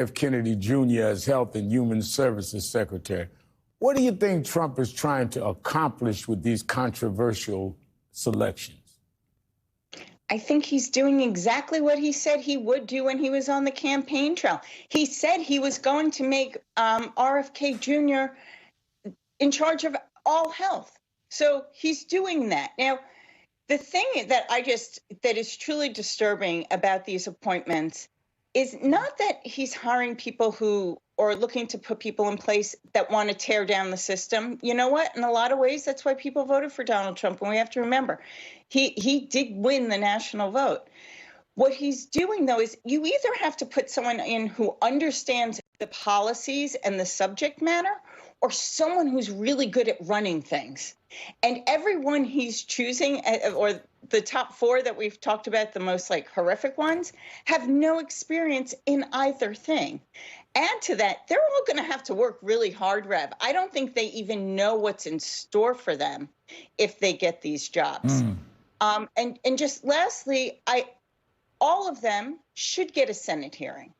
F. Kennedy Jr. as Health and Human Services Secretary. What do you think Trump is trying to accomplish with these controversial selections? I think he's doing exactly what he said he would do when he was on the campaign trail. He said he was going to make RFK Jr. in charge of all health. So he's doing that. Now, the thing that is truly disturbing about these appointments is not that he's hiring people who or looking to put people in place that want to tear down the system. You know what? In a lot of ways, that's why people voted for Donald Trump. And we have to remember, he did win the national vote. What he's doing, though, is you either have to put someone in who understands the policies and the subject matter, or someone who's really good at running things. And everyone he's choosing, or the top four that we've talked about, the most horrific ones, have no experience in either thing. Add to that, they're all going to have to work really hard, Rev. I don't think they even know what's in store for them if they get these jobs. And just lastly, all of them should get a Senate hearing.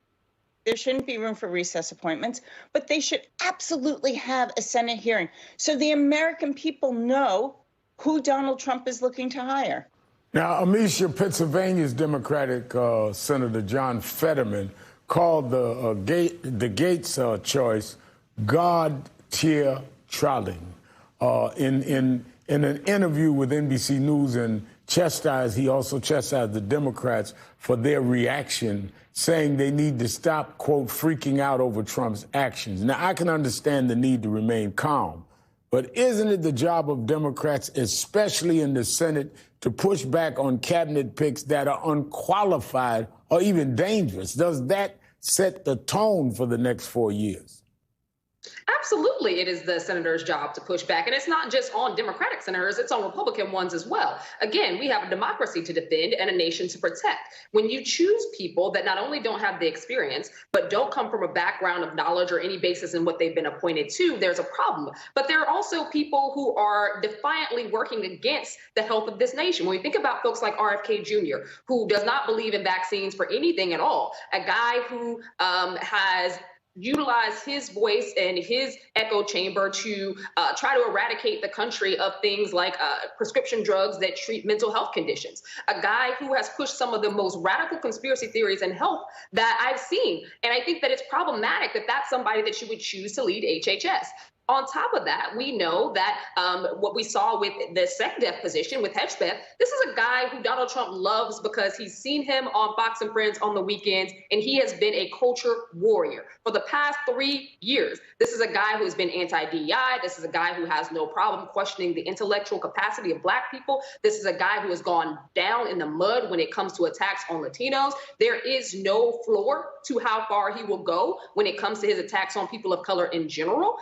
There shouldn't be room for recess appointments, but they should absolutely have a Senate hearing so the American people know who Donald Trump is looking to hire. Now, Amisha, Pennsylvania's Democratic Senator John Fetterman called the Gates choice God-tier trolling. In an interview with NBC News and he also chastised the Democrats for their reaction, saying they need to stop, quote, freaking out over Trump's actions. Now, I can understand the need to remain calm, but isn't it the job of Democrats, especially in the Senate, to push back on cabinet picks that are unqualified or even dangerous? Does that set the tone for the next 4 years? Absolutely, it is the senator's job to push back. And it's not just on Democratic senators, it's on Republican ones as well. Again, we have a democracy to defend and a nation to protect. When you choose people that not only don't have the experience, but don't come from a background of knowledge or any basis in what they've been appointed to, there's a problem. But there are also people who are defiantly working against the health of this nation. When we think about folks like RFK Jr., who does not believe in vaccines for anything at all, a guy who has utilize his voice and his echo chamber to try to eradicate the country of things like prescription drugs that treat mental health conditions. A guy who has pushed some of the most radical conspiracy theories in health that I've seen. And I think that it's problematic that that's somebody that you would choose to lead HHS. On top of that, we know that what we saw with the SecDef position with Hedgebeth, this is a guy who Donald Trump loves because he's seen him on Fox and Friends on the weekends, and he has been a culture warrior for the past 3 years. This is a guy who has been anti-DEI. This is a guy who has no problem questioning the intellectual capacity of Black people. This is a guy who has gone down in the mud when it comes to attacks on Latinos. There is no floor to how far he will go when it comes to his attacks on people of color in general.